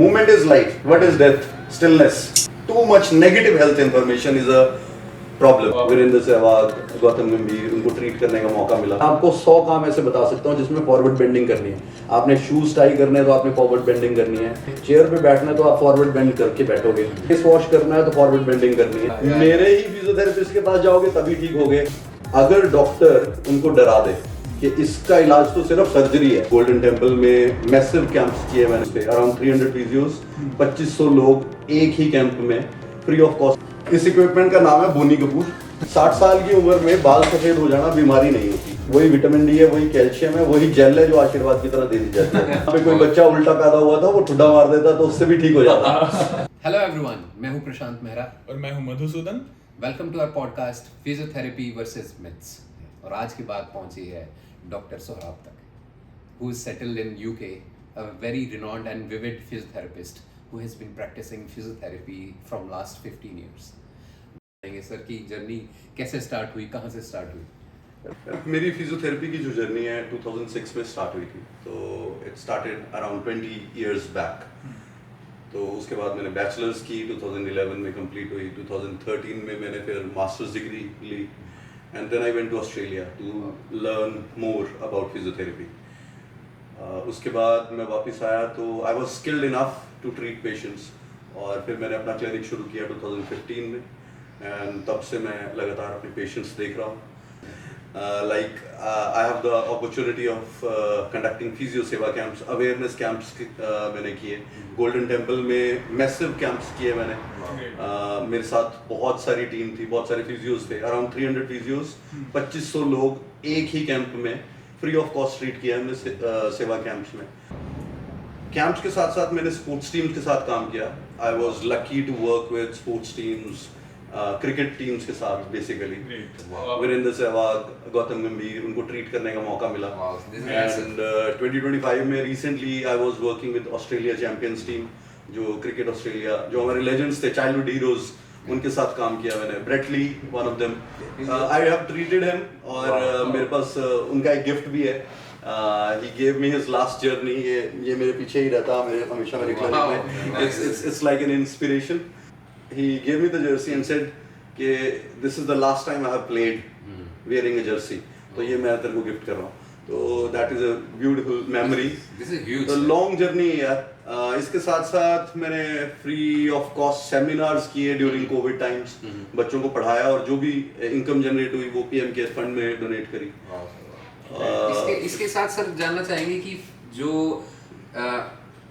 Movement is life. What is death? Stillness. Too much negative health information is a problem. Virender Sehwag, Gautam Gambhir, उनको treat करने का मौका मिला। आपको 100 काम ऐसे बता सकता हूँ जिसमें फॉरवर्ड बेंडिंग करनी है। आपने शूज टाई करने हैं तो आपने फॉरवर्ड बेंडिंग करनी है। चेयर पे बैठना है तो आप फॉरवर्ड बेंड करके बैठोगे। फेस वॉश करना है तो फॉरवर्ड बेंडिंग करनी है। मेरे ही फिजियोथेरेपिस्ट के पास जाओगे तभी ठीक होगे। अगर डॉक्टर उनको डरा दे कि इसका इलाज तो सिर्फ सर्जरी है। गोल्डन टेम्पल में मैसिव कैंप्स किए मैंने पे, अराउंड 300 फिजियोस, 2500 लोग एक ही कैंप में फ्री ऑफ कॉस्ट। इस इक्विपमेंट का नाम है बोनी कपूर। 60 साल की उम्र में बाल सफेद हो जाना बीमारी नहीं होती। वही विटामिन डी है, वही कैल्शियम है, वही जेल है जो आशीर्वाद की तरह दे दी जाती है। यहाँ पे कोई बच्चा उल्टा पैदा हुआ था, वो ठुड्डा मार देता तो उससे भी ठीक हो जाता। हेलो एवरीवन, मैं हूं प्रशांत मेहरा और मैं हूं Madhusudan. Welcome to our podcast physiotherapy versus myths. और आज की बात पहुंची है डॉक्टर सोहराब तक, who is settled in UK, a very renowned and vivid physiotherapist who has been practicing physiotherapy from last 15 years. बताएंगे सर की जर्नी कैसे स्टार्ट हुई, कहाँ से स्टार्ट हुई? मेरी फिजियोथेरेपी की जो जर्नी है 2006 में स्टार्ट हुई थी, तो it started around 20 years back. तो उसके बाद मैंने बैचलर्स की 2011 में कंप्लीट हुई। 2013 में मैंने फिर मास्टर्स डिग्री ली and then I went to Australia to learn more about physiotherapy. उसके बाद मैं वापस आया तो I was skilled enough to treat patients, और फिर मैंने अपना क्लिनिक शुरू किया 2015 में, एंड तब से मैं लगातार अपने पेशेंट्स देख रहा हूँ। Like I have the opportunity of conducting physio सेवा कैंप्स, अवेयरनेस कैंप्स मैंने किए। गोल्डन टेम्पल में मैसिव कैंप्स किए मैंने। मेरे साथ बहुत सारी टीम थी, बहुत सारे फिजियोस थे, अराउंड 300 फिजियोस, 2500 लोग एक ही कैंप में फ्री ऑफ कॉस्ट ट्रीट किया हमने सेवा कैंप्स में। कैंप्स के साथ साथ मैंने स्पोर्ट्स टीम्स के साथ काम किया। I was lucky to work with sports teams, cricket teams के साथ बेसिकली। वीरेंद्र सहवाग, गौतम गंभीर, उनको ट्रीट करने का मौका मिला। एंड 2025 में recently I was working with Australia champions team, जो क्रिकेट ऑस्ट्रेलिया, जो हमारे लेजेंड्स थे, चाइल्डहुड हीरोज, उनके साथ काम किया मैंने। Brett Lee one of them, I have treated him, और मेरे पास उनका एक गिफ्ट भी है। He gave me his last journey. ये मेरे पीछे ही रहता, मेरे हमेशा मेरे क्लिनिक में। It's like an inspiration. He gave me the jersey and said कि this is the last time I have played wearing a jersey. तो ये मैं तेरे को गिफ्ट कर रहा हूँ। तो that is a beautiful memory. This is huge. तो long journey है। इसके साथ साथ मैंने फ्री ऑफ कॉस्ट सेमिनार्स किए ड्यूरिंग कोविड टाइम्स, बच्चों को पढ़ाया, और जो भी इनकम जनरेट हुई वो पीएम केयर्स फंड में डोनेट करी। इसके साथ सर जानना चाहेंगे कि जो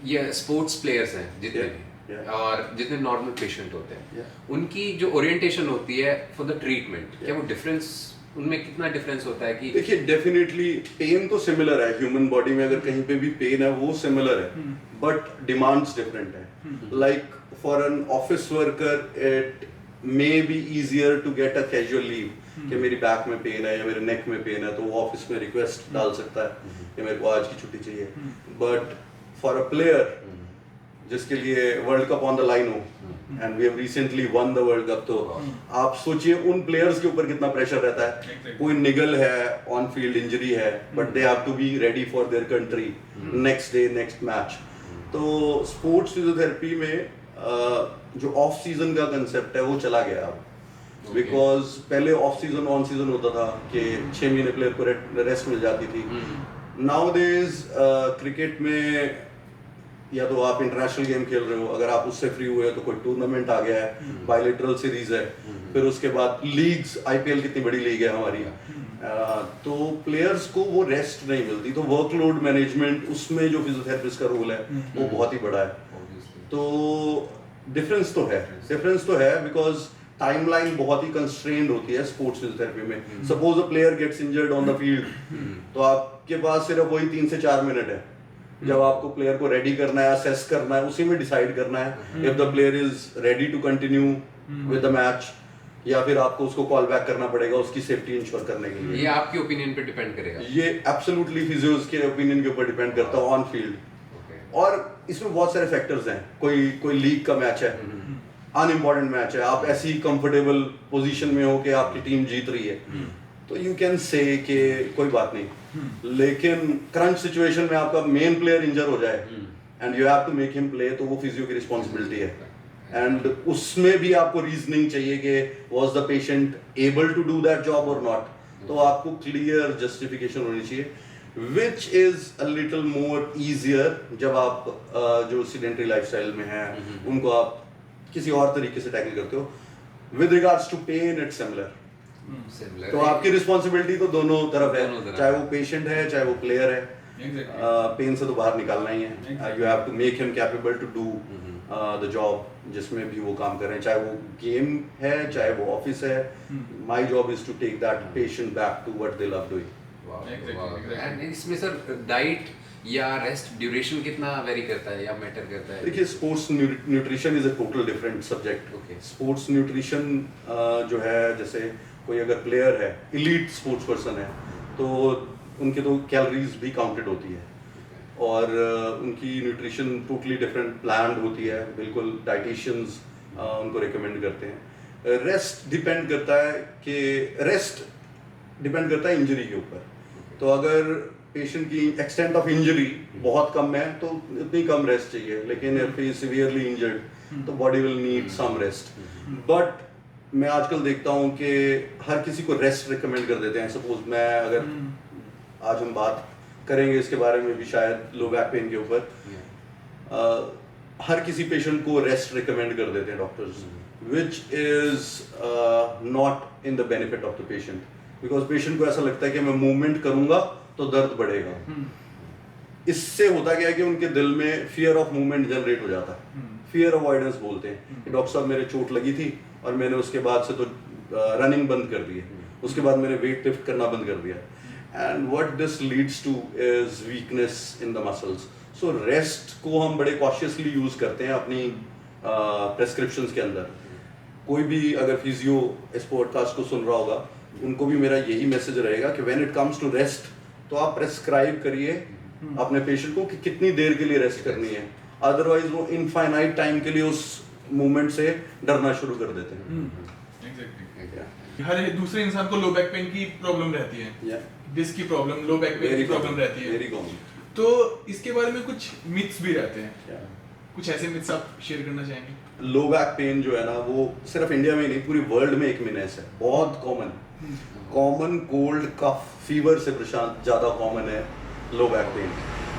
ये स्पोर्ट्स प्लेयर्स हैं जितने भी और जितने नॉर्मल पेशेंट होते हैं, उनकी जो ओरिएंटेशन होती है फॉर द ट्रीटमेंट, क्या वो डिफरेंस, उनमें कितना डिफरेंस होता है? कि देखिए, डेफिनेटली पेन तो सिमिलर है, ह्यूमन बॉडी में अगर कहीं पे भी पेन है वो सिमिलर है, बट डिमांड्स डिफरेंट है। Like for an office worker it may be easier to get a casual leave कि मेरी बैक में पेन है या मेरे नेक में पेन है, तो वो ऑफिस में रिक्वेस्ट डाल सकता है कि मेरे को आज की छुट्टी चाहिए। बट फॉर अ प्लेयर जिसके लिए world cup on the line हो, and we have recently won the world cup, तो आप सोचिए उन प्लेयर्स के ऊपर कितना प्रेशर रहता है। कोई निगल है, ऑन फील्ड इंजरी है, but they have to be ready for their country next day, next match. तो स्पोर्ट्स फिजियोथेरेपी में जो ऑफ सीजन का कंसेप्ट है वो चला गया अब, बिकॉज पहले ऑफ सीजन ऑन सीजन होता था कि 6 महीने प्लेयर को रेस्ट मिल जाती थी। नाउअडेज क्रिकेट में या तो आप इंटरनेशनल गेम खेल रहे हो, अगर आप उससे फ्री हुए तो कोई टूर्नामेंट आ गया है, बायलैटरल सीरीज है, फिर उसके बाद लीग्स, आईपीएल कितनी बड़ी लीग है हमारी, तो प्लेयर्स को वो रेस्ट नहीं मिलती। तो वर्कलोड मैनेजमेंट उसमें जो फिजियोथेरेपिस्ट का रोल है वो बहुत ही बड़ा है। तो डिफरेंस तो है बिकॉज टाइमलाइन बहुत ही कंस्ट्रेंड होती है स्पोर्ट्स फिजियोथेरेपी में। Suppose a player gets injured on the field, तो आपके पास सिर्फ वही 3 से 4 मिनट है जब आपको प्लेयर को रेडी करना है, असेस करना है, उसी में डिसाइड करना है if the player is ready to continue with the match, या फिर आपको उसको कॉल बैक करना पड़ेगा उसकी सेफ्टी इंश्योर करने के लिए। ये आपके ओपिनियन पे डिपेंड करेगा? ये एब्सोल्युटली फिजियोस के ओपिनियन के ऊपर डिपेंड करता है ऑन फील्ड। और इसमें बहुत सारे फैक्टर्स हैं। कोई लीग का मैच है, अनइम्पोर्टेंट मैच है, आप ऐसी कंफर्टेबल पोजीशन में हो कि आपकी टीम जीत रही है, तो यू कैन से कि कोई बात नहीं। लेकिन क्रंच सिचुएशन में आपका मेन प्लेयर इंजर हो जाए and you have to make him play, तो वो फिजियो की रिस्पॉन्सिबिलिटी है। एंड उसमें भी आपको रीजनिंग चाहिए कि was the patient able to do that job और नॉट, तो आपको क्लियर जस्टिफिकेशन होनी चाहिए, which is a little more easier जब आप जो सीडेंटरी लाइफस्टाइल में हैं उनको आप किसी और तरीके से टैकल करते हो। With regards to pain it's similar, तो आपकी रिस्पॉन्सिबिलिटी तो दोनों तरफ है, चाहे वो पेशेंट है चाहे वो प्लेयर है, पेन से तो बाहर निकालना ही है। You have to make him capable to do the job जिसमें भी वो काम कर रहे हैं, चाहे वो गेम है चाहे वो ऑफिस है। My job is to take that patient back to what they love doing. And इसमें सर डाइट या रेस्ट ड्यूरेशन कितना वेरी करता है या मैटर करता है? देखिए, sports nutrition is a total different subject. Sports nutrition जो है, जैसे कोई अगर प्लेयर है, इलीट स्पोर्ट्स पर्सन है, तो उनके तो कैलोरीज भी काउंटेड होती है और उनकी न्यूट्रिशन टोटली डिफरेंट प्लान्ड होती है, बिल्कुल डाइटिशियंस उनको रिकमेंड करते हैं। रेस्ट डिपेंड करता है इंजरी के ऊपर। तो अगर पेशेंट की एक्सटेंट ऑफ इंजरी बहुत कम है तो इतनी कम रेस्ट चाहिए, लेकिन इफ ही सिवियरली इंजर्ड तो body will need some rest. But मैं आजकल देखता हूँ कि हर किसी को रेस्ट रिकमेंड कर देते हैं। सपोज मैं अगर आज हम बात करेंगे इसके बारे में भी शायद लो बैक पेन के ऊपर, हर किसी पेशेंट को रेस्ट रिकमेंड कर देते हैं doctors, which is not in the benefit of the patient, because patient को ऐसा लगता है कि मैं मूवमेंट करूंगा तो दर्द बढ़ेगा। इससे होता क्या है कि उनके दिल में फियर ऑफ मूवमेंट जनरेट हो जाता है, फियर अवॉइडेंस बोलते हैं कि डॉक्टर साहब मेरे चोट लगी थी और मैंने उसके बाद से तो रनिंग बंद कर दी है, उसके बाद मैंने वेट लिफ्ट करना बंद कर दिया, and what this leads two is weakness in the muscles. So rest को हम बड़े कॉशियसली यूज करते हैं अपनी प्रेस्क्रिप्शंस के अंदर। कोई भी अगर फिजियो इस पॉडकास्ट को सुन रहा होगा, उनको भी मेरा यही मैसेज रहेगा कि when it comes to rest, तो आप प्रेस्क्राइब करिए अपने पेशेंट को कि कितनी देर के लिए रेस्ट करनी है, अदरवाइज वो इनफाइनाइट टाइम के लिए उस मूवमेंट से डरना शुरू कर देते हैं। एग्जैक्टली। हर दूसरे इंसान को लो बैक पेन की प्रॉब्लम रहती है, डिस्क की प्रॉब्लम, लो बैक पेन की प्रॉब्लम रहती है, वेरी कॉमन। तो इसके बारे में कुछ मिथ्स भी रहते हैं, कुछ ऐसे मिथ्स आप शेयर करना चाहेंगे? लो बैक पेन जो है ना, वो सिर्फ इंडिया में ही नहीं, पूरी वर्ल्ड में एक मीनेस है, बहुत कॉमन कोल्ड कफ फीवर से प्रशांत ज्यादा कॉमन है लो बैक पेन।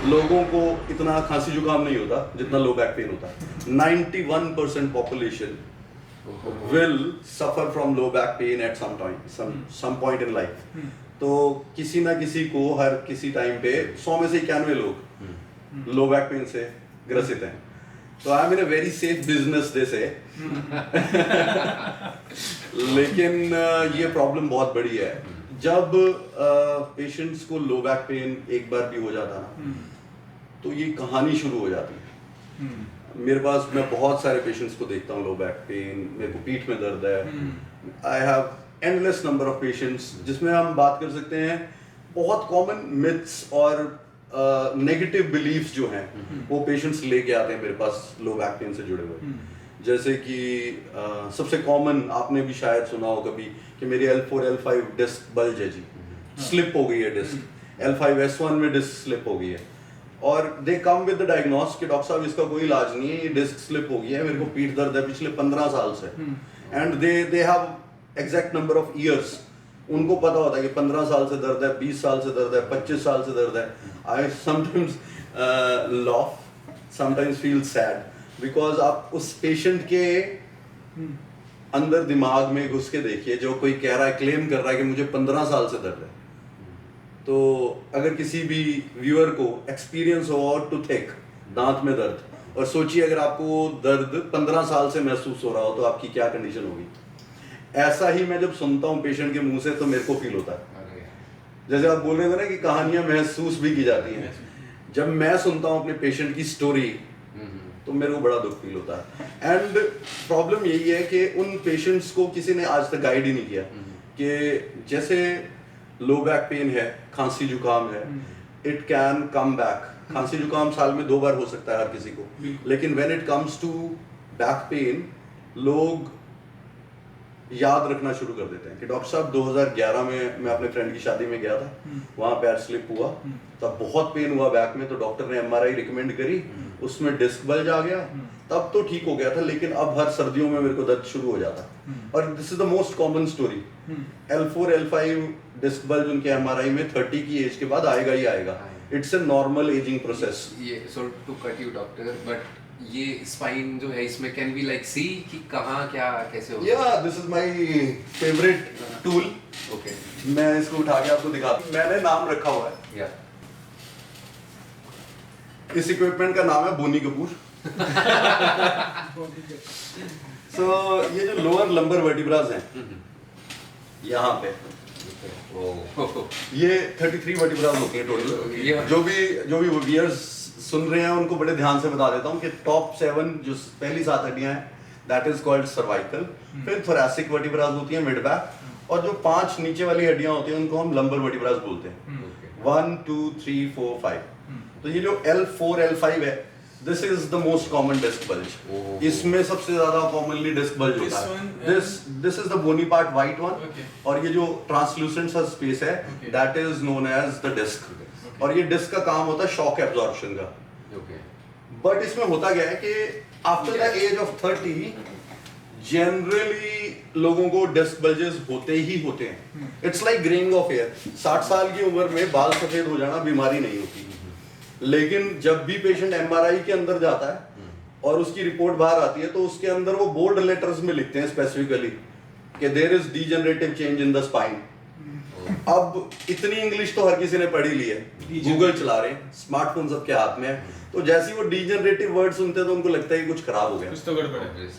लोगों को इतना खांसी जुकाम नहीं होता जितना लो बैक पेन होता है। 91% population will suffer from low back pain at some point in life. तो किसी ना किसी को हर किसी टाइम पे 100 में से 91 लोग लो बैक पेन से ग्रसित हैं। तो I am in a very safe business they say लेकिन ये प्रॉब्लम बहुत बड़ी है। जब पेशेंट्स को लो बैक पेन एक बार भी हो जाता ना, तो ये कहानी शुरू हो जाती है। मेरे पास, मैं बहुत सारे पेशेंट्स को देखता हूँ लो बैक पेन, मेरे को पीठ में दर्द है, I have endless number of patients, जिसमें हम बात कर सकते हैं बहुत कॉमन मिथ्स और नेगेटिव बिलीफ्स जो हैं वो पेशेंट्स लेके आते हैं मेरे पास लो बैक पेन से जुड़े हुए। जैसे कि सबसे कॉमन आपने भी शायद सुना हो कभी कि मेरी L4 L5 डिस्क बल्ज है जी, स्लिप हो गई है डिस्क, L5 S1 में डिस्क स्लिप हो गई है, और दे कम विद द डायग्नोस कि डॉक्टर साहब इसका कोई इलाज नहीं है, ये डिस्क स्लिप हो गई है, मेरे को पीठ दर्द है पिछले 15 साल से, and they have exact number of years. उनको पता होता है कि 15 साल से दर्द है, 20 साल से दर्द है, 25 साल से दर्द है। I sometimes laugh, sometimes feel sad, because आप उस पेशेंट के अंदर दिमाग में घुस के देखिए, जो कोई कह रहा है, क्लेम कर रहा है कि मुझे 15 साल से दर्द है। तो अगर किसी भी व्यूअर को एक्सपीरियंस हो और टूथेक, दांत में दर्द, और सोचिए अगर आपको दर्द 15 साल से महसूस हो रहा हो तो आपकी क्या कंडीशन होगी। ऐसा ही मैं जब सुनता हूँ पेशेंट के मुंह से तो मेरे को फील होता है। जैसे आप बोल रहे थे ना कि कहानियां महसूस भी की जाती हैं, जब मैं सुनता हूँ अपने पेशेंट की स्टोरी तो मेरे को बड़ा दुख फील होता है। एंड प्रॉब्लम यही है कि उन पेशेंट्स को किसी ने आज तक गाइड ही नहीं किया कि जैसे लो बैक पेन है, खांसी जुकाम है, इट कैन कम बैक। खांसी जुकाम साल में 2 बार हो सकता है हर किसी को, लेकिन when it comes to back pain, लोग याद रखना शुरू कर देते हैं कि डॉक्टर साहब 2011 में मैं अपने फ्रेंड की शादी में गया था, वहाँ पैर स्लिप हुआ, तब बहुत पेन हुआ बैक में, तो डॉक्टर ने एमआरआई रिकमेंड करी, उसमें डिस्क बल्ज आ गया, तब तो ठीक हो गया था, लेकिन अब हर सर्दियों में मेरे को दर्द शुरू हो जाता। और this is the most common story. L4 L5 disc bulge उनके एमआरआई में 30 की एज के बाद आएगा ही आएगा। It's a normal ageing process. ये so to cut you doctor, but ये स्पाइन जो है इसमें कैन बी लाइक सी कि कहाँ क्या कैसे होगा? या this is my favourite tool. Okay, मैं इसको उठा के आपको दिखाता हूं। मैंने नाम रखा हुआ है, या इस इक्विपमेंट का नाम है बोनी कपूर। सो ये जो लोअर लंबर वर्टिब्रास हैं यहाँ पे, ये 33 वर्टिब्रास होती हैं टोटल। जो भी व्यूअर्स सुन रहे हैं उनको बड़े ध्यान से बता देता हूँ कि टॉप 7 जो पहली 7 हड्डियां हैं, दैट इज कॉल्ड सर्वाइकल, फिर थोरैसिक वर्टिब्रास होती हैं, मिड बैक, और जो 5 नीचे वाली हड्डियां होती हैं उनको हम लंबर वर्टिब्रास बोलते हैं। 1 2 3 4 5। तो ये जो L4 L5 है, this is the most common disc bulge. इसमें सबसे ज्यादा कॉमनली डिस्क बल्ज होता है। This is the bony part, white one, और ये जो ट्रांसलूसेंट सा स्पेस है, that is known as the disc. और ये डिस्क का काम होता है शॉक एब्जॉर्प्शन का। बट इसमें होता क्या है कि after the age of 30 generally लोगों को डिस्क बल्जेस होते ही होते हैं। It's like greying of hair. 60 साल की उम्र में बाल सफेद हो जाना बीमारी नहीं होती, लेकिन जब भी पेशेंट एमआरआई के अंदर जाता है और उसकी रिपोर्ट बाहर आती है, तो उसके अंदर वो बोल्ड लेटर्स में लिखते हैं स्पेसिफिकली कि there is degenerative change in the spine. अब इतनी इंग्लिश तो हर किसी ने पढ़ी ली है, गूगल चला रहे हैं, स्मार्टफोन सबके हाथ में है, तो जैसे ही वो डीजनरेटिव वर्ड सुनते हैं तो उनको लगता है कि कुछ खराब हो गया, कुछ तो गड़बड़ है।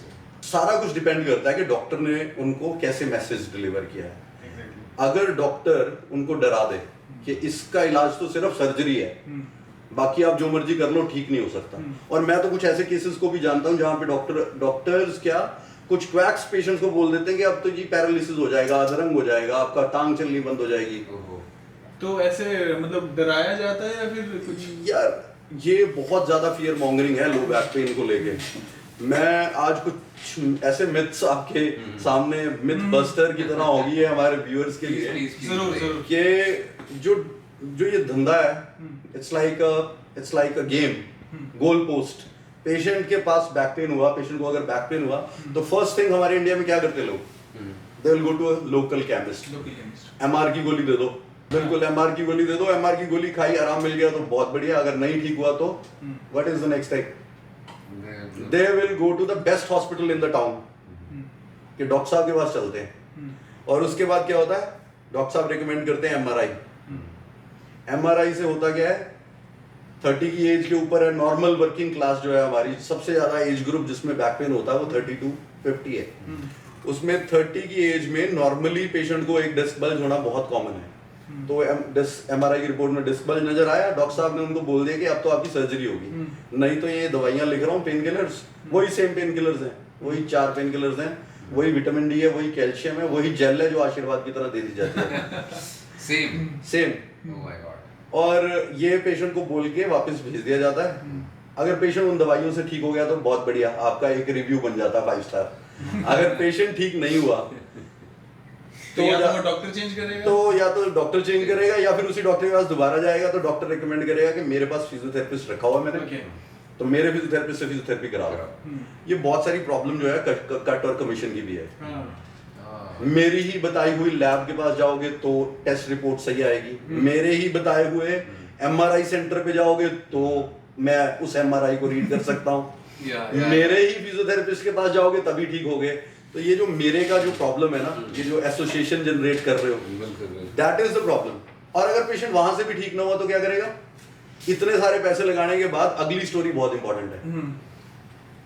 सारा कुछ डिपेंड करता है कि डॉक्टर ने उनको कैसे मैसेज डिलीवर किया है। अगर डॉक्टर उनको डरा दे कि इसका इलाज तो सिर्फ सर्जरी है, बाकी आप जो मर्जी कर लो, ठीक नहीं हो सकता। और मैं तो कुछ ऐसे केसेस को भी जानता हूं जहां पे डॉक्टर्स क्या कुछ क्वैक्स पेशेंट्स को बोल देते हैं कि अब तो जी पैरालिसिस हो जाएगा, अधरंग हो जाएगा, आपका टांग चलनी बंद हो जाएगी। तो ऐसे मतलब डराया जाता है या फिर कुछ? यार ये बहुत ज्यादा फियर मॉन्गरिंग है लो बैक पेन को लेके। मैं आज कुछ ऐसे मिथ्स आपके सामने मिथ बस्टर की तरह होगी है हमारे व्यूअर्स के लिए जरूर कि जो ये धंधा है, it's like a game, goal post. Patient के पास बैक पेन हुआ, पेशेंट को अगर बैक पेन हुआ तो फर्स्ट थिंग हमारे इंडिया में क्या करते लोग, they will go to a local chemist. MR की गोली दे दो, बिल्कुल एमआर की गोली दे दो, एमआर की गोली खाई, आराम मिल गया तो बहुत बढ़िया, अगर नहीं ठीक हुआ तो what is the next thing, they will go to the best hospital in the town कि डॉक्टर साहब के पास चलते हैं। और उसके बाद क्या होता है, डॉक्टर साहब रिकमेंड करते हैं एमआरआई। एमआरआई से होता क्या है, 30 की एज के ऊपर है, नॉर्मल वर्किंग क्लास जो है हमारी, सबसे ज्यादा एज ग्रुप जिसमें बैक पेन होता है वो 30 to 50 है। उसमें 30 की एज में नॉर्मली पेशेंट को एक डिस्क बल्ज होना बहुत कॉमन है। तो एमआरआई की रिपोर्ट में डिस्क बल्ज नजर आया, डॉक्टर साहब ने उनको बोल दिया कि अब तो आपकी सर्जरी होगी, नहीं तो ये दवाइयां लिख रहा हूँ पेन किलर्स, वही सेम पेन किलर्स हैं, वही 4 पेन किलर्स हैं, वही विटामिन डी है, वही कैल्शियम है, वही जेल है जो आशीर्वाद की तरह दे दी जाती है। सेम। Oh my God. और ये पेशेंट को बोल के वापस भेज दिया जाता है। अगर पेशेंट उन दवाइयों से ठीक हो गया तो बहुत बढ़िया, आपका एक रिव्यू बन जाता है 5 स्टार। अगर पेशेंट ठीक नहीं हुआ तो या तो डॉक्टर चेंज करेगा, तो या तो डॉक्टर चेंज करेगा या फिर उसी डॉक्टर के पास दोबारा जाएगा, तो डॉक्टर रिकमेंड करेगा कि मेरे पास फिजियोथेरेपिस्ट रखा हुआ है मैंने, तो मेरे फिजियोथेरेपिस्ट से फिजियोथेरेपी कराओ। ये बहुत सारी प्रॉब्लम जो है कट और कमीशन की भी है। मेरी ही बताई हुई लैब के पास जाओगे तो टेस्ट रिपोर्ट सही आएगी, मेरे ही बताए हुए एमआरआई सेंटर पे जाओगे तो मैं उस एमआरआई को रीड कर सकता हूँ, मेरे ही फिजियोथेरेपिस्ट के पास जाओगे तभी ठीक हो गए। तो ये जो मेरे का जो प्रॉब्लम है ना, ये जो एसोसिएशन जनरेट कर रहे हो, दैट इज द प्रॉब्लम। और अगर पेशेंट वहां से भी ठीक ना हुआ तो क्या करेगा, इतने सारे पैसे लगाने के बाद, अगली स्टोरी बहुत इंपॉर्टेंट है,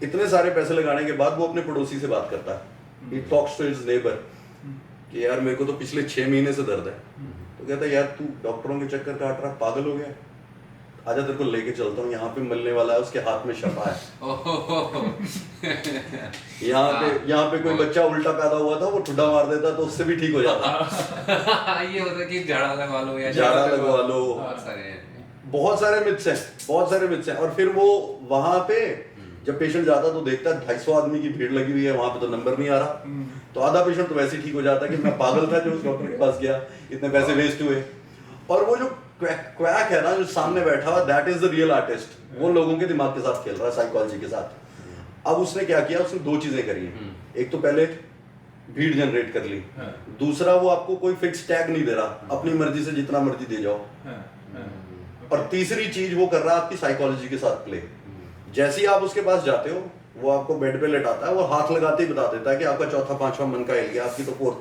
इतने सारे पैसे लगाने के बाद वो अपने पड़ोसी से बात करता है, he talks to his neighbor कि यार मेरे को तो पिछले 6 महीने से दर्द है। तो कहता है यार तू डॉक्टरों के चक्कर काट रहा, पागल हो गया, आजा तेरे को लेके चलता हूँ, यहाँ पे मिलने वाला है, उसके हाथ में शफा है। यहाँ पे कोई बच्चा उल्टा पैदा हुआ था, वो ठुड्डा मार देता तो उससे भी ठीक हो जाता। ये होता है कि झाड़ा लगवा लो या झाड़ा लगवा लो, बहुत सारे मिथ्स हैं। और फिर वो वहां पे जब पेशेंट जाता तो देखता है 250 आदमी की भीड़ लगी हुई है, वहां पे तो नंबर नहीं आ रहा, तो आधा पेशेंट तो वैसे ही ठीक हो जाता है कि मैं पागल था जो उस डॉक्टर के पास गया, इतने पैसे वेस्ट हुए। और वो जो क्वैक है ना जो सामने बैठा हुआ, that is the real artist, वो लोगों के दिमाग के साथ खेल रहा है, साइकोलॉजी के साथ। अब उसने क्या किया, उसने 2 चीजें करी हैं। एक तो पहले भीड़ जनरेट कर ली, दूसरा वो आपको कोई फिक्स टैग नहीं दे रहा, अपनी मर्जी से जितना मर्जी दे जाओ, और तीसरी चीज वो कर रहा है आपकी साइकोलॉजी के साथ प्ले। जैसे ही आप उसके पास जाते हो, वो आपको बेड पे लेटाता है, वो हाथ लगाते ही बता देता है कि आपका चौथा पांचवा मन का हिल गया, आपकी तो फोर्थ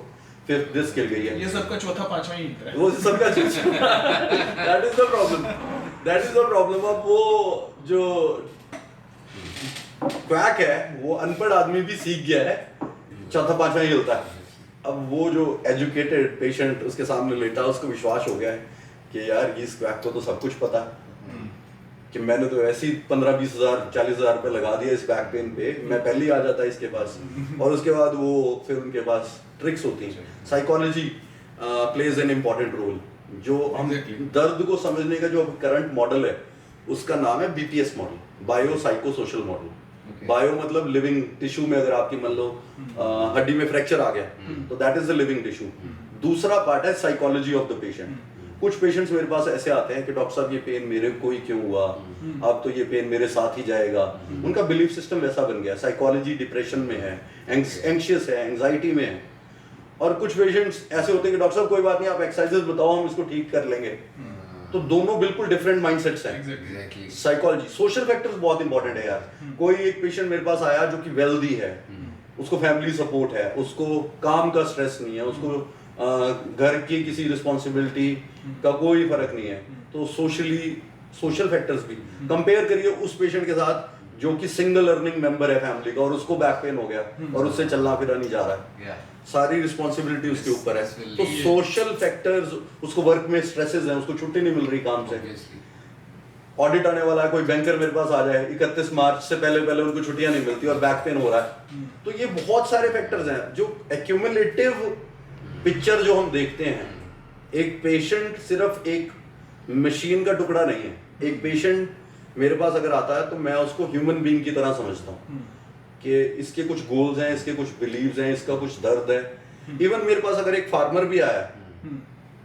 फिफ्थ डिस्क हिल गई है। ये सबका चौथा पांचवा ही हिलता है, वो सबका that is the problem, that is the problem. अब वो जो क्वैक है वो अनपढ़ आदमी भी सीख गया है चौथा पांचवा ही हिलता है। अब वो जो एजुकेटेड पेशेंट उसके सामने लेटा, उसको विश्वास हो गया है कि यार इस क्वैक को तो सब कुछ पता है, कि मैंने तो ऐसे ही 15-20 हज़ार 40 हज़ार रुपये लगा दिया इस बैक पेन पे, मैं पहले ही आ जाता इसके पास। और उसके बाद वो फिर उनके पास ट्रिक्स होती हैं। Psychology plays an important role. जो हम दर्द को समझने का जो करंट मॉडल है उसका नाम है BPS model, bio psycho social model. Bio मतलब लिविंग टिश्यू में अगर आपकी मान लो हड्डी में फ्रैक्चर आ गया तो that is the living tissue. दूसरा पार्ट है साइकोलॉजी ऑफ द पेशेंट। कुछ पेशेंट्स मेरे पास ऐसे आते हैं कि डॉक्टर साहब ये पेन मेरे को ही क्यों हुआ, अब तो ये पेन मेरे साथ ही जाएगा। उनका बिलीफ सिस्टम वैसा बन गया, साइकोलॉजी डिप्रेशन में है, एंग्शियस है, एंग्जाइटी में है। और कुछ पेशेंट्स ऐसे होते हैं कि डॉक्टर साहब कोई बात नहीं, आप एक्सरसाइजेस बताओ हम इसको ठीक कर लेंगे। तो दोनों बिल्कुल डिफरेंट माइंडसेट्स हैं। साइकोलॉजी सोशल फैक्टर्स बहुत इंपॉर्टेंट है यार। कोई एक पेशेंट मेरे पास आया जो कि वेल्दी है, उसको फैमिली सपोर्ट है, उसको काम का स्ट्रेस नहीं है, उसको घर की किसी रिस्पॉन्सिबिलिटी का कोई फर्क नहीं है, तो सोशल फैक्टर्स भी कंपेयर करिए उस पेशेंट के साथ जो कि सिंगल अर्निंग मेंबर है फैमिली का और उसको बैक पेन हो गया और उससे चलना फिरना नहीं जा रहा है, सारी रिस्पॉन्सिबिलिटी उसके ऊपर है। तो सोशल फैक्टर्स, उसको वर्क में स्ट्रेसेस हैं, उसको छुट्टी नहीं मिल रही काम से, ऑडिट आने वाला है, कोई बैंकर मेरे पास आ जाए 31 मार्च से पहले उनको छुट्टियां नहीं मिलती और बैक पेन हो रहा है। तो ये बहुत सारे फैक्टर्स हैं जो एक्यूमुलेटिव पिक्चर जो हम देखते हैं। एक पेशेंट सिर्फ एक मशीन का टुकड़ा नहीं है। एक पेशेंट मेरे पास अगर आता है तो मैं उसको ह्यूमन बीइंग की तरह समझता हूँ कि इसके कुछ गोल्स हैं, इसके कुछ बिलीव्स हैं, इसका कुछ दर्द है। इवन मेरे पास अगर एक फार्मर भी आया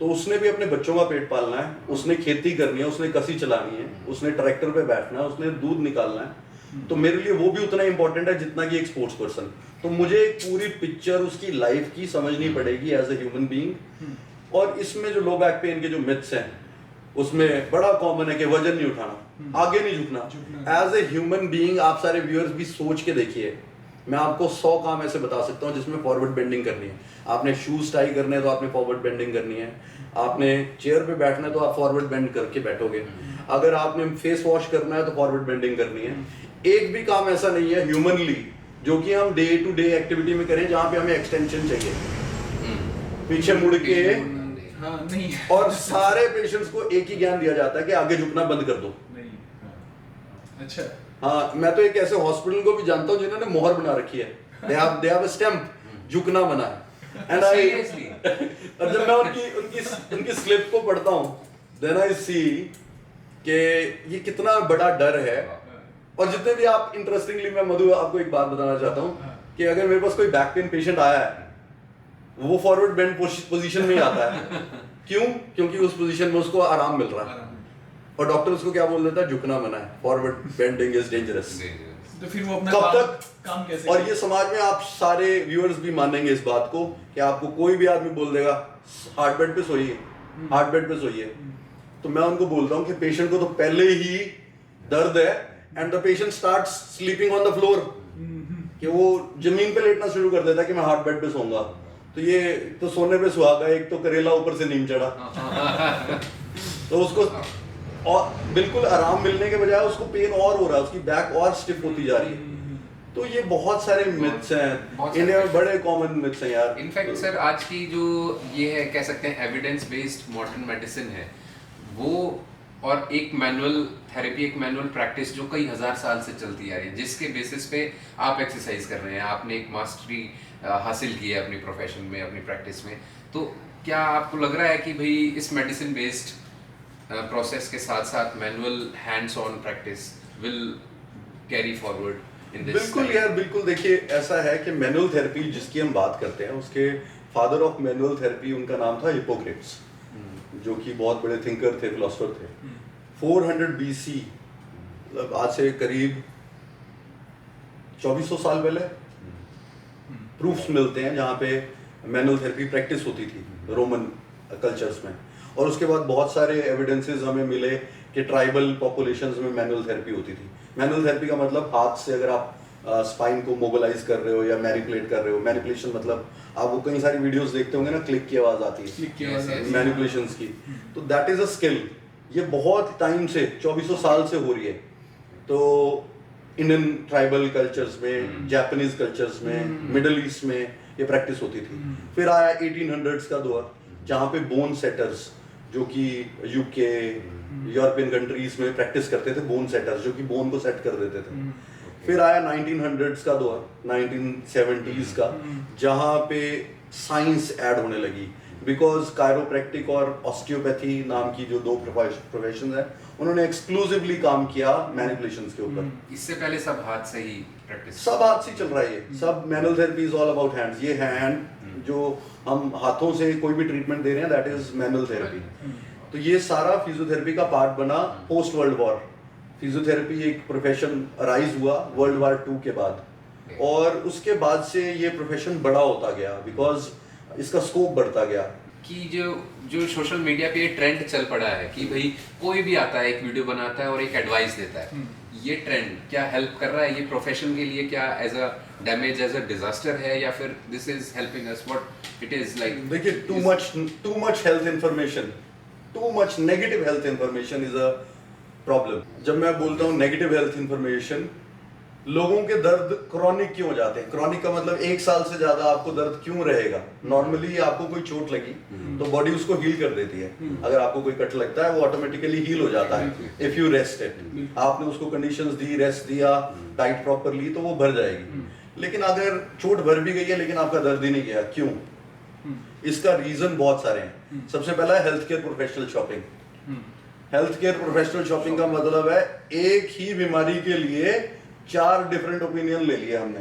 तो उसने भी अपने बच्चों का पेट पालना है, उसने खेती करनी है, उसने कसी चलानी है, उसने ट्रैक्टर पे बैठना है, उसने दूध निकालना है। तो मेरे लिए वो भी उतना इंपॉर्टेंट है जितना कि एक स्पोर्ट्स पर्सन। तो मुझे एक पूरी पिक्चर उसकी लाइफ की समझनी पड़ेगी एज ए ह्यूमन बीइंग। और इसमें जो लो बैक पेन के जो मिथ्स हैं उसमें बड़ा कॉमन है कि वजन नहीं उठाना, आगे नहीं झुकना। एज ए ह्यूमन बीइंग आप सारे व्यूअर्स भी सोच के देखिए, मैं आपको 100 काम ऐसे बता सकता हूँ जिसमें फॉरवर्ड बेंडिंग करनी है। आपने शूज टाई करने हैं तो आपने फॉरवर्ड बेंडिंग करनी है, आपने चेयर पे बैठना है तो आप फॉरवर्ड बेंड करके बैठोगे, अगर आपने फेस वॉश करना है तो फॉरवर्ड बेंडिंग करनी है। एक भी काम ऐसा नहीं है ह्यूमनली जो कि हम डे टू डे एक्टिविटी में करें जहाँ पे हमें एक्सटेंशन चाहिए, पीछे मुड़ के नहीं। और सारे पेशेंट्स को एक ही ज्ञान दिया जाता है कि आगे झुकना बंद कर दो। अच्छा, हाँ, मैं तो एक ऐसे हॉस्पिटल को भी जानता हूँ जिन्होंने मोहर बना रखी है, they have a stamp, झुकना मना है। And और जब मैं उनकी स्लिप को पढ़ता हूँ, then I see कि ये कितना बड़ा डर है। और जितने भी आप इंटरेस्टिंगली, मैं मधु आपको एक बात बताना चाहता हूँ कि अगर मेरे पास कोई बैक पेन पेशेंट आया है वो फॉरवर्ड बेंड पोजीशन में ही आता है। क्यों? क्योंकि उस पोजीशन में उसको आराम मिल रहा है और डॉक्टर उसको क्या बोल देता है, झुकना मना है, फॉरवर्ड बेंडिंग इज डेंजरस। तो फिर वो अपना कब तक काम कैसे? और ये समाज में आप सारे व्यूअर्स भी मानेंगे इस बात को कि आपको कोई भी आदमी बोल देगा हार्ट बेड पे सोइए, हार्ट बेड पे सोइए, तो मैं उनको बोलता हूँ कि पेशेंट को तो पहले ही दर्द है and the patient starts sleeping on the floor, कि वो जमीन पे लेटना शुरू कर देता है कि मैं हार्ट बेड पे सोऊंगा। तो ये तो सोने पे सुहागा, एक तो करेला ऊपर से नीम चढ़ा। तो उसको और बिल्कुल आराम मिलने के बजाय उसको पेन और हो रहा है, उसकी बैक और स्टिफ होती जा रही है। तो ये बहुत सारे मिथ्स हैं इंडिया में, बड़े कॉमन मिथ्स हैं यार। इनफैक्ट सर आज की जो ये है कह सकते हैं एविडेंस बेस्ड मॉडर्न मेडिसिन है वो, और एक मैनुअल थेरेपी, एक मैनुअल प्रैक्टिस जो कई हजार साल से चलती आ रही है, जिसके बेसिस पे आप एक्सरसाइज कर रहे हैं, आपने एक मास्टरी हासिल की है अपनी प्रोफेशन में, अपनी प्रैक्टिस में। तो क्या आपको लग रहा है कि भाई इस मेडिसिन बेस्ड प्रोसेस के साथ साथ manual hands on practice will carry forward? in this बिल्कुल time? यार, बिल्कुल। देखिए, ऐसा है कि मैनुअल थेरेपी जिसकी हम बात करते हैं, उसके फादर ऑफ मैनुअल थेरेपी उनका नाम था हिप्पोक्रेट्स, जो कि बहुत बड़े थिंकर थे, फिलोसफर थे। 400 BC, मतलब आज से करीब 2400 साल पहले प्रूफ्स मिलते हैं जहाँ पे मैनुअल थेरेपी प्रैक्टिस होती थी रोमन कल्चर्स में। और उसके बाद बहुत सारे एविडेंसेस हमें मिले कि ट्राइबल पॉपुलेशंस में मैनुअल थेरेपी होती थी। मैनुअल थेरेपी का मतलब हाथ से अगर आप स्पाइन को मोबिलाइज कर रहे हो या मैनिपुलेट कर रहे हो। मैनिपुलेशन मतलब आप वो कई सारी वीडियोस देखते होंगे ना, क्लिक की आवाज आती है, क्लिक की आवाज आती है। मैनिपुलेशंस की। तो दैट इज अ स्किल। ये बहुत टाइम से 2400 साल से हो रही है। तो इंडियन ट्राइबल कल्चर्स में, जापानीज कल्चर्स में, मिडिल ईस्ट में ये प्रैक्टिस होती थी। फिर आया 1800s का दौर, जहाँ पे बोन सेटर्स, जो कि यूके यूरोपियन कंट्रीज में प्रैक्टिस करते थे, बोन सेटर्स जो कि बोन को सेट कर देते थे। फिर आया 1900s का दौर, 1970s का, जहाँ पे साइंस ऐड होने लगी। बिकॉज कायरोप्रैक्टिक और ऑस्टियोपैथी नाम की जो दो प्रोफेशन है, उन्होंने एक्सक्लूसिवली काम किया मैनिपुलेशंस के ऊपर। इससे पहले सब हाथ से ही प्रैक्टिस, सब हाथ से चल रहा है, ये सब manual therapy is all about hands. ये हैंड जो हम हाथों से कोई भी ट्रीटमेंट दे रहे हैं, दैट इज मैनुअल थेरेपी। तो ये सारा फिजियोथेरेपी का पार्ट बना पोस्ट वर्ल्ड वॉर। फिजियोथेरेपी एक प्रोफेशन राइज हुआ वर्ल्ड वॉर 2 के बाद, और उसके बाद से ये प्रोफेशन बड़ा होता गया बिकॉज इसका स्कोप बढ़ता गया। कि जो सोशल मीडिया पे ये ट्रेंड चल पड़ा है कि भाई कोई भी आता है, एक वीडियो बनाता है और एक एडवाइस देता है, ये ट्रेंड क्या हेल्प कर रहा है ये प्रोफेशन के लिए? क्या as a damage, as a disaster है, या फिर this is helping us? What it is like? देखिए, too much health information, too much negative health information is a problem. जब मैं बोलता हूँ नेगेटिव हेल्थ इंफॉर्मेशन, लोगों के दर्द क्रॉनिक क्यों हो जाते हैं? क्रॉनिक का मतलब 1 साल से ज्यादा आपको दर्द क्यों रहेगा? नॉर्मली आपको कोई चोट लगी तो बॉडी उसको हील कर देती है। अगर आपको कोई कट लगता है वो ऑटोमेटिकली हील हो जाता है इफ यू रेस्ट इट। आपने उसको कंडीशंस दी, रेस्ट दिया, डाइट प्रॉपर ली, तो वो भर जाएगी। लेकिन अगर चोट भर भी गई है लेकिन आपका दर्द ही नहीं गया, क्यों? इसका रीजन बहुत सारे हैं। सबसे पहला है health care professional shopping. Health care professional shopping का मतलब है एक ही बीमारी के लिए 4 डिफरेंट ओपिनियन ले लिए हमने।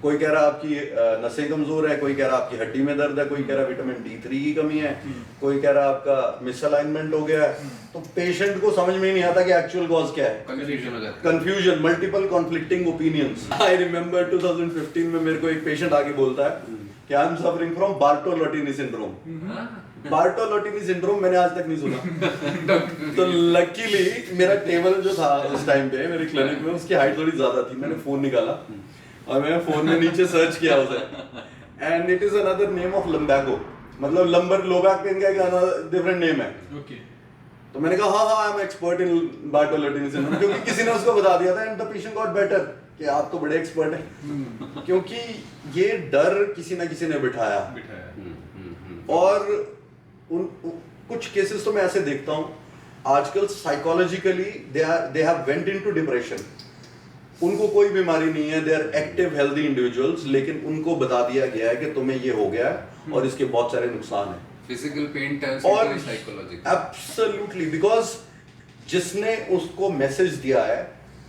कोई कह रहा आपकी नसें कमजोर है, कोई कह रहा आपकी हड्डी में दर्द है, कोई कह रहा विटामिन D3 की कमी है, कोई कह रहा आपका मिसअलाइनमेंट हो गया है। तो पेशेंट को समझ में ही नहीं आता कि एक्चुअल कॉज क्या है। कंफ्यूजन हो जाता है। Confusion, multiple conflicting opinions. I remember 2015 में मेरे को एक पेशेंट आके बोलता है कि I am suffering from Bertolotti syndrome. Bertolotti syndrome मैंने आज तक नहीं सुना। तो लकीली मेरा टेबल जो था उस टाइम पे मेरे क्लिनिक में, उसकी हाइट थोड़ी ज्यादा थी। मैंने फोन निकाला और मैंने फोन में नीचे सर्च किया उसे, and it is another name of lumbago, मतलब लंबर लो बैक पेन का एक डिफरेंट नेम है। ओके। तो मैंने कहा हाँ I am expert in Bertolotti syndrome, क्योंकि किसी ने उसको बता दिया था, and the patient got better कि आप तो बड़े एक्सपर्ट हैं। क्योंकि ये डर किसी ना किसी ने बिठाया। और कुछ केसेस तो मैं ऐसे देखता हूँ आजकल, psychologically they have went into depression. उनको कोई बीमारी नहीं है, they are active healthy individuals, लेकिन उनको बता दिया गया है कि तुम्हें ये हो गया है और इसके बहुत सारे नुकसान हैं। फिजिकल पेन टर्न्स और इनटू साइकोलॉजिकल। एब्सोल्युटली, बिकॉज जिसने उसको मैसेज दिया है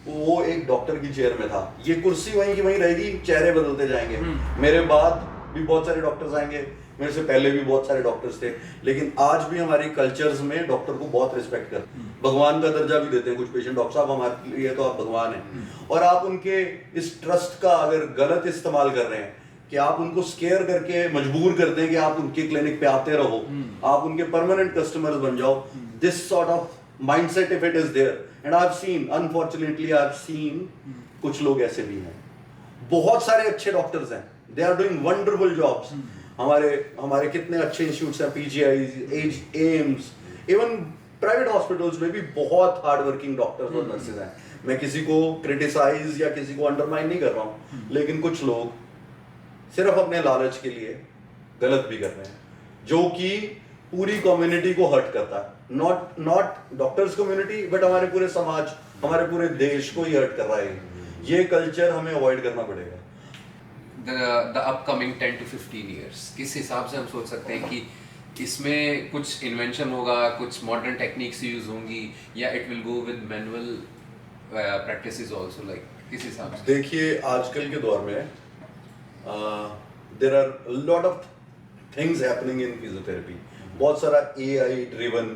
वो एक डॉक्टर की चेयर में था। ये कुर्सी वहीं की वहीं रहेगी, चेहरे बदलते जाएंगे। मेरे बाद भी बहुत सारे डॉक्टर्स आएंगे, मेरे से पहले भी बहुत सारे डॉक्टर्स थे, लेकिन आज भी हमारी कल्चर्स में डॉक्टर को बहुत रिस्पेक्ट करते हैं। भगवान का दर्जा भी देते हैं कुछ पेशेंट, डॉक्टर साहब हमारे लिए तो आप भगवान हैं। और आप उनके इस ट्रस्ट का अगर गलत इस्तेमाल कर रहे हैं कि आप उनको स्केयर करके मजबूर कर दें कि आप उनके क्लिनिक पे आते रहो, आप उनके परमानेंट कस्टमर्स बन जाओ, this sort of mindset if it is there, and I have seen, unfortunately I have seen, कुछ लोग ऐसे भी हैं। बहुत सारे अच्छे डॉक्टर्स हैं, they are doing wonderful jobs. हमारे कितने अच्छे इंस्टीट्यूट्स हैं, PGI, AIIMS, even private hospitals में भी बहुत हार्ड वर्किंग डॉक्टर्स और नर्सेज हैं। मैं किसी को क्रिटिसाइज या किसी को अंडरमाइन नहीं कर रहा हूँ, लेकिन कुछ लोग सिर्फ अपने लालच के लिए गलत भी कर रहे हैं, जो कि पूरी कम्युनिटी को हर्ट करता है। नॉट डॉक्टर्स कम्युनिटी, बट हमारे पूरे समाज, हमारे पूरे देश को ही हर्ट कर रहा है। ये कल्चर हमें अवॉइड करना पड़ेगा। the upcoming 10 to 15 years, किस हिसाब से हम सोच सकते हैं कि इसमें कुछ इन्वेंशन होगा, कुछ मॉडर्न टेक्निक्स यूज होंगी, या it will go with manual practices also? Like किस हिसाब से? देखिए आजकल के दौर में there are lot of things happening in physiotherapy. बहुत सारा AI ड्रिवन,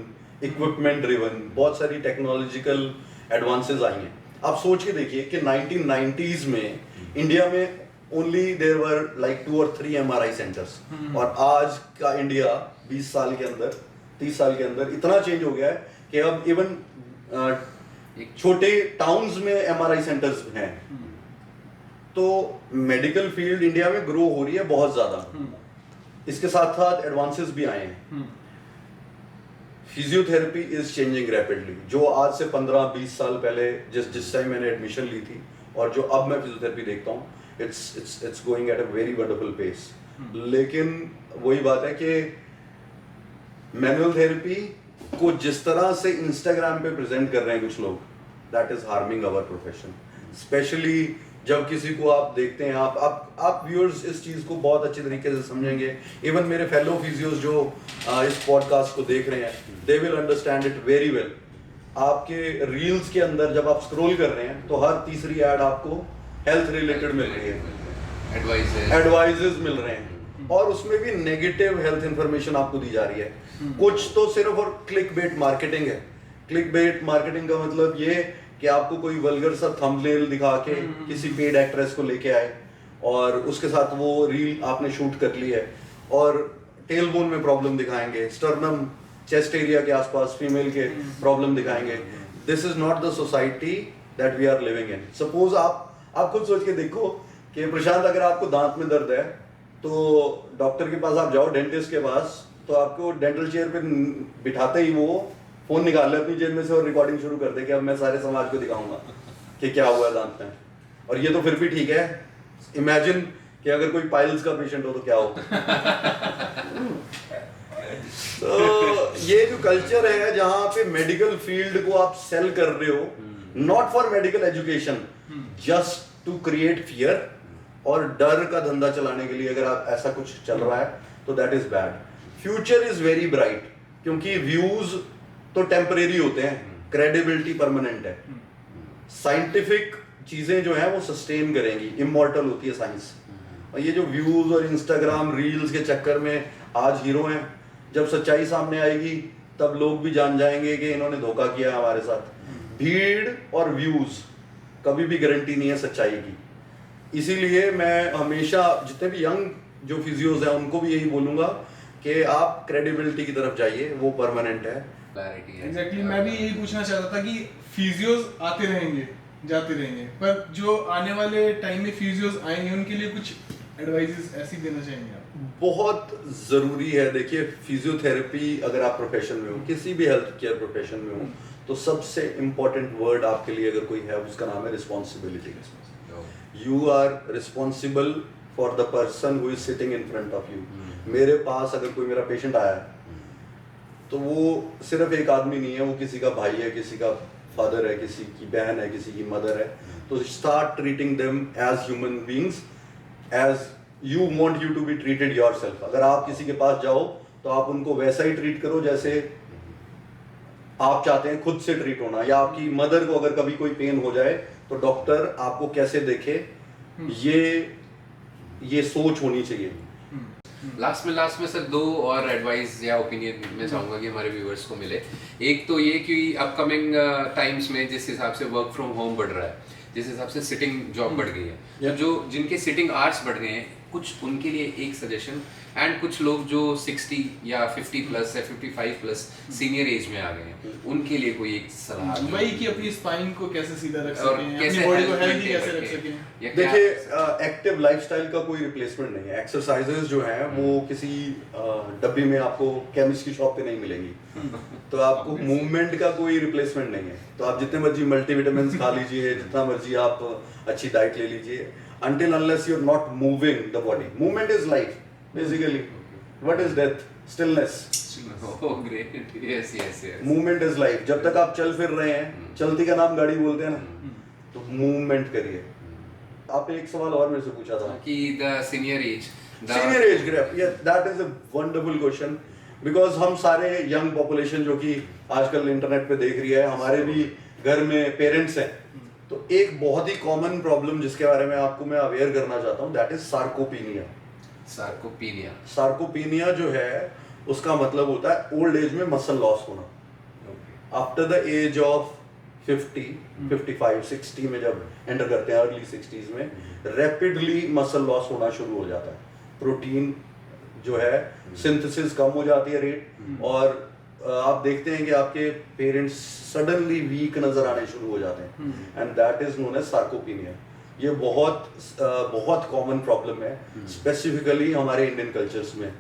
इक्विपमेंट ड्रिवन, बहुत सारी टेक्नोलॉजिकल एडवांसेस आई हैं. आप सोच के देखिए कि 1990s में इंडिया में only there were like 2 or 3 MRI centres, और आज का इंडिया 20 साल के अंदर, 30 साल के अंदर इतना चेंज हो गया है कि अब इवन छोटे टाउन्स में MRI सेंटर्स हैं. तो मेडिकल फील्ड इंडिया में ग्रो हो रही है बहुत ज्यादा. इसके साथ साथ एडवांसेस भी आए हैं. Physiotherapy is changing rapidly. जो आज से 15-20 साल पहले जिस टाइम मैंने एडमिशन ली थी और जो अब मैं फिजियोथेरेपी देखता हूँ, it's going at a very wonderful pace. लेकिन वही बात है कि मैनुअल थेरेपी को जिस तरह से इंस्टाग्राम पे प्रेजेंट कर रहे हैं कुछ लोग, that is harming our profession. Specially जब किसी को आप देखते हैं, आप व्यूअर्स इस चीज को बहुत अच्छे तरीके से समझेंगे. इवन मेरे फेलो फिजियोस जो इस पॉडकास्ट को देख रहे हैं, they will understand it very well. आपके रील्स के अंदर जब आप स्क्रॉल कर रहे हैं तो हर तीसरी ऐड आपको हेल्थ रिलेटेड मिल रही है, एडवाइजेस मिल रहे हैं, और उसमें भी नेगेटिव हेल्थ इंफॉर्मेशन आपको दी जा रही है. कुछ तो सिर्फ और क्लिक बेट मार्केटिंग है. क्लिक बेट मार्केटिंग का मतलब ये कि आपको कोई वल्गर सा थंबनेल दिखा के किसी पेड एक्ट्रेस को लेके आए और उसके साथ वो रील आपने शूट कर ली है, और टेल बोन में प्रॉब्लम दिखाएंगे, स्टर्नम चेस्ट एरिया के आसपास फीमेल के प्रॉब्लम दिखाएंगे. This is not the society that we are living in. Suppose आप खुद सोच के देखो कि प्रशांत, अगर आपको दांत में दर्द है तो डॉक्टर के पास आप जाओ, डेंटिस्ट के पास, तो आपको डेंटल चेयर पे बिठाते ही वो फोन निकाल ले अपनी जेब में से और रिकॉर्डिंग शुरू कर दे कि अब मैं सारे समाज को दिखाऊंगा कि क्या हुआ दांत में. और ये तो फिर भी ठीक है. इमेजिन कि अगर कोई पाइल्स का पेशेंट हो तो क्या हो. तो ये जो कल्चर है जहां पे मेडिकल फील्ड को आप सेल कर रहे हो, not for medical education, just to create fear और डर का धंधा चलाने के लिए, अगर आप ऐसा कुछ चल रहा है तो that is bad. Future is very bright, क्योंकि व्यूज तो टेम्परेरी होते हैं, क्रेडिबिलिटी परमानेंट है. साइंटिफिक चीजें जो हैं वो सस्टेन करेंगी, इमॉर्टल होती है साइंस. और ये जो व्यूज और इंस्टाग्राम रील्स के चक्कर में आज हीरो हैं, जब सच्चाई सामने आएगी तब लोग भी जान जाएंगे कि इन्होंने धोखा किया हमारे साथ. भीड़ और व्यूज कभी भी गारंटी नहीं है सच्चाई की. इसीलिए मैं हमेशा जितने भी यंग जो फिजियोज हैं उनको भी यही बोलूंगा कि आप क्रेडिबिलिटी की तरफ जाइए, वो परमानेंट है. एग्जैक्टली मैं भी यही पूछना चाहता था कि फिजियोज आते रहेंगे, जाते रहेंगे, पर जो आने वाले टाइम में फिजियोज आएंगे उनके लिए कुछ एडवाइसेस ऐसी देना चाहेंगे आप? बहुत ज़रूरी है. देखिए फिजियोथेरेपी अगर आप प्रोफेशन में हो, किसी भी हेल्थ केयर प्रोफेशन में हो, तो सबसे इम्पोर्टेंट वर्ड आपके लिए अगर कोई है उसका नाम है responsibility. You are responsible for the person who is sitting in front of you. मेरे पास अगर कोई मेरा पेशेंट आया है तो वो सिर्फ एक आदमी नहीं है, वो किसी का भाई है, किसी का फादर है, किसी की बहन है, किसी की मदर है. तो start treating them as human beings, as you want you to be treated yourself. अगर आप किसी के पास जाओ तो आप उनको वैसा ही ट्रीट करो जैसे आप चाहते हैं खुद से ट्रीट होना. या आपकी मदर को अगर कभी कोई पेन हो जाए तो डॉक्टर आपको कैसे देखे, ये सोच होनी चाहिए. लास्ट में सर 2 और एडवाइस या ओपिनियन मैं चाहूँगा कि हमारे व्यूअर्स को मिले. एक तो ये कि अपकमिंग टाइम्स में जिस हिसाब से वर्क फ्रॉम होम बढ़ रहा है, जिस हिसाब से सिटिंग जॉब बढ़ गई है, तो जो जिनके सिटिंग आवर्स बढ़ गए हैं, कुछ उनके लिए एक सजेशन. एंड कुछ लोग जो 60 या 50 प्लस या 55 प्लस सीनियर एज में आ गए हैं, उनके लिए कोई एक सलाह वही कि अपनी स्पाइन को कैसे सीधा रख और सकें, कैसे अपनी बॉडी को healthy हेल्दी कैसे रख रखें. सकें. देखिए एक्टिव लाइफस्टाइल का कोई रिप्लेसमेंट नहीं है. एक्सरसाइजेज जो हैं वो किसी डब्बी में आपको केमिस्ट की शॉप पे नहीं मिलेंगी. तो आपको मूवमेंट का कोई रिप्लेसमेंट नहीं है. तो आप जितने मर्जी मल्टीविटामिन खा लीजिए, जितना मर्जी आप अच्छी डाइट ले लीजिए, until unless you're not moving the body. Movement is life basically. What is death? Stillness. Oh great. Yes. Movement is life. जब तक आप चल फिर रहे हैं, चलती का नाम गाड़ी बोलते हैं ना, तो मूवमेंट करिए. आपने एक सवाल और मेरे से पूछा था कि the senior age gap. Yeah, that is a wonderful question. Because हम सारे यंग पॉपुलेशन जो कि आजकल इंटरनेट पे देख रही है, हमारे भी घर में पेरेंट्स हैं, तो एक बहुत ही कॉमन प्रॉब्लम जिसके बारे में आपको मैं अवेयर करना चाहता हूँ, that is sarcopenia. Sarcopenia. Sarcopenia जो है उसका मतलब होता है ओल्ड एज में मसल लॉस होना। आफ्टर द एज ऑफ 50, 55, 60 में जब एंटर करते हैं, अर्ली 60s में रैपिडली मसल लॉस होना शुरू हो जाता है। प्रोटीन जो है सिंथेसिस कम हो जाती है रेट, और आप देखते हैं कि आपके पेरेंट्स सडनली वीक नजर आने शुरू हो जाते हैं, and that is known as sarcopenia. ये बहुत कॉमन प्रॉब्लम है, स्पेसिफिकली हमारे इंडियन कल्चर्स में।